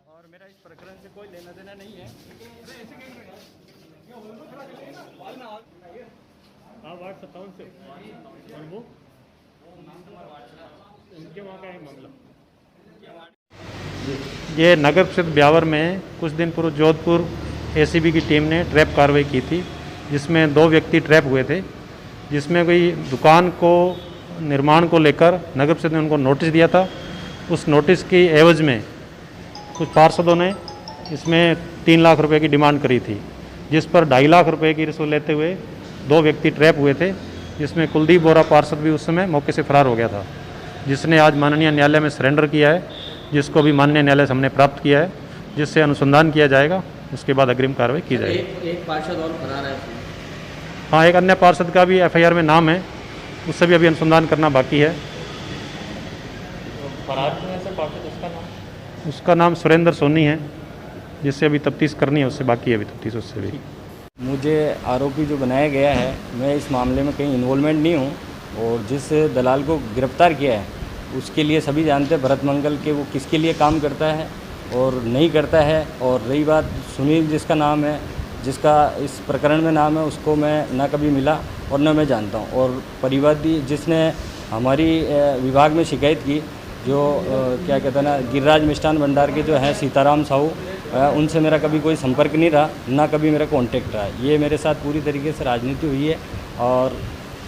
और मेरा इस प्रकरण से कोई लेना देना नहीं है। हाँ, वार्ड 57 से और वो उनके वहाँ का है मामला। ये नगर परिषद ब्यावर में कुछ दिन पूर्व जोधपुर एसीबी की टीम ने ट्रैप कार्रवाई की थी, जिसमें 2 व्यक्ति ट्रैप हुए थे, जिसमें कोई दुकान को निर्माण को लेकर नगर परिषद ने उनको नोटिस दिया था। उस नोटिस की एवज में कुछ पार्षदों ने इसमें 3 लाख रुपए की डिमांड करी थी, जिस पर 2.5 लाख रुपए की रिश्वत लेते हुए 2 व्यक्ति ट्रैप हुए थे, जिसमें कुलदीप बोरा पार्षद भी उस समय मौके से फरार हो गया था, जिसने आज माननीय न्यायालय में सरेंडर किया है, जिसको भी माननीय न्यायालय से हमने प्राप्त किया है, जिससे अनुसंधान किया जाएगा, उसके बाद अग्रिम कार्रवाई की जाएगी। एक पार्षद और फरार है। हाँ, एक अन्य पार्षद का भी एफआईआर में नाम है, उससे भी अभी अनुसंधान करना बाकी है। फरार में से पार्षद उसका नाम सुरेंद्र सोनी है, जिससे अभी तफ्तीश करनी है, उससे बाकी है अभी तफ्तीश उससे भी। मुझे आरोपी जो बनाया गया है, मैं इस मामले में कहीं इन्वॉल्वमेंट नहीं हूँ, और जिस दलाल को गिरफ्तार किया है उसके लिए सभी जानते हैं भरत मंगल के वो किसके लिए काम करता है और नहीं करता है। और रही बात सुनील जिसका नाम है, जिसका इस प्रकरण में नाम है, उसको मैं ना कभी मिला और न मैं जानता हूँ। और परिवादी जिसने हमारी विभाग में शिकायत की, जो क्या कहते हैं ना, गिरिराज मिष्ठान भंडार के जो हैं सीताराम साहू, उनसे मेरा कभी कोई संपर्क नहीं रहा, ना कभी मेरा कांटेक्ट रहा। ये मेरे साथ पूरी तरीके से राजनीति हुई है। और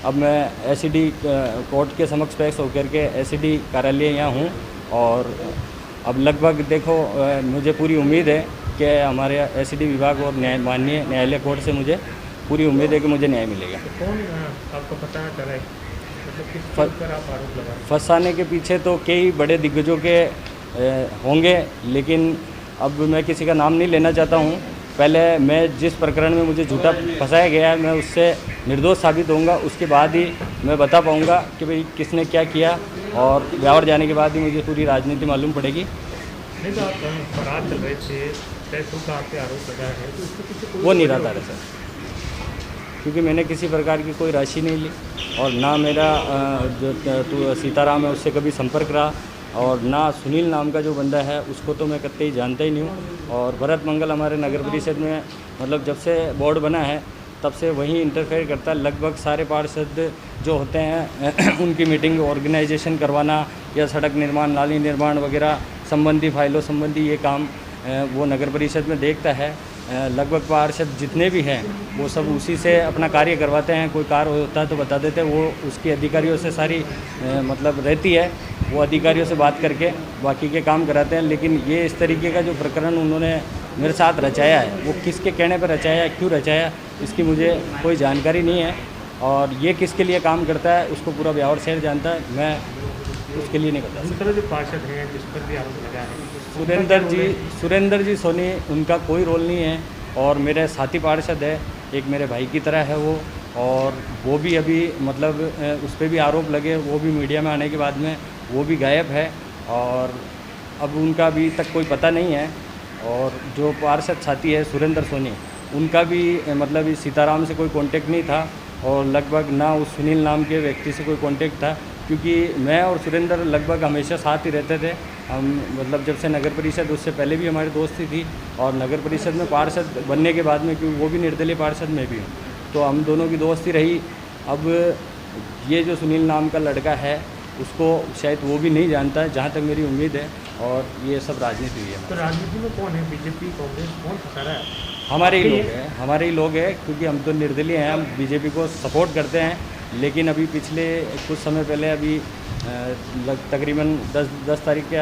अब मैं एसीडी कोर्ट के समक्ष पेश होकर के एसीडी कार्यालय यहाँ हूँ, और अब लगभग देखो मुझे पूरी उम्मीद है कि हमारे एसीडी विभाग और माननीय न्यायालय कोर्ट से मुझे पूरी उम्मीद है कि मुझे न्याय मिलेगा। तो कौन आपको पता चला है, मतलब किस पर आप आरोप लगा रहे हैं? फंसाने के पीछे तो कई बड़े दिग्गजों के होंगे, लेकिन अब मैं किसी का नाम नहीं लेना चाहता हूँ। पहले मैं जिस प्रकरण में मुझे झूठा फंसाया गया है, मैं उससे निर्दोष साबित होऊंगा, उसके बाद ही मैं बता पाऊँगा कि भाई किसने क्या किया, और ब्यावर जाने के बाद ही मुझे पूरी राजनीति मालूम पड़ेगी। नहीं तो आप फरार चल रहे थे, पैसों का आप पे आरोप लगा है, तो उसके पीछे कोई वो नहीं रहता है सर, क्योंकि मैंने किसी प्रकार की कोई राशि नहीं ली, और ना मेरा जो सीताराम है उससे कभी संपर्क रहा, और ना सुनील नाम का जो बंदा है उसको तो मैं कतई जानता ही नहीं हूँ। और भरत मंगल हमारे नगर परिषद में मतलब जब से बोर्ड बना है तब से वही इंटरफेयर करता है। लगभग सारे पार्षद जो होते हैं उनकी मीटिंग ऑर्गेनाइजेशन करवाना, या सड़क निर्माण, नाली निर्माण वगैरह संबंधी फाइलों संबंधी ये काम वो नगर परिषद में देखता है। लगभग पार्षद जितने भी हैं वो सब उसी से अपना कार्य करवाते हैं। कोई कार्य होता है तो बता देते हैं, वो उसके अधिकारियों से सारी मतलब रहती है, वो अधिकारियों से बात करके बाकी के काम कराते हैं। लेकिन ये इस तरीके का जो प्रकरण उन्होंने मेरे साथ रचाया है, वो किसके कहने पर रचाया है, क्यों रचाया, इसकी मुझे कोई जानकारी नहीं है। और ये किसके लिए काम करता है उसको पूरा ब्यावर शहर जानता है, मैं उसके लिए नहीं बता सकता। जो पार्षद हैं जिस पर भी आरोप लगा है, सुरेंद्र जी सोनी, उनका कोई रोल नहीं है। और मेरे साथी पार्षद है, एक मेरे भाई की तरह है वो, और वो भी अभी मतलब उस पर भी आरोप लगे, वो भी मीडिया में आने के बाद में वो भी गायब है, और अब उनका अभी तक कोई पता नहीं है। और जो पार्षद साथी है सुरेंद्र सोनी, उनका भी मतलब इस सीताराम से कोई कांटेक्ट नहीं था, और लगभग ना उस सुनील नाम के व्यक्ति से कोई कांटेक्ट था, क्योंकि मैं और सुरेंद्र लगभग हमेशा साथ ही रहते थे। हम मतलब जब से नगर परिषद, उससे पहले भी हमारी दोस्ती थी, और नगर परिषद में पार्षद बनने के बाद में, क्योंकि वो भी निर्दलीय पार्षद में भी हूँ, तो हम दोनों की दोस्ती रही। अब ये जो सुनील नाम का लड़का है उसको शायद वो भी नहीं जानता है, जहाँ तक मेरी उम्मीद है। और ये सब राजनीति हुई है। तो राजनीति में कौन है, बीजेपी, कांग्रेस, कौन फंसा रहा है? हमारे ही लोग हैं, क्योंकि हम तो निर्दलीय हैं, हम बीजेपी को सपोर्ट करते हैं। लेकिन अभी पिछले कुछ समय पहले अभी तकरीबन 10 तारीख के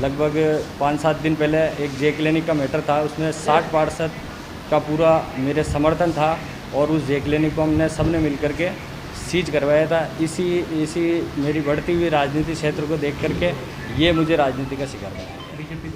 लगभग 5-7 दिन पहले एक जे क्लिनिक का मैटर था, उसमें 60 पार्षद का पूरा मेरे समर्थन था, और उस जे क्लिनिक को हमने सबने मिल करके सीज करवाया था। इसी मेरी बढ़ती हुई राजनीति क्षेत्र को देख करके ये मुझे राजनीति का शिकार बना। बीजेपी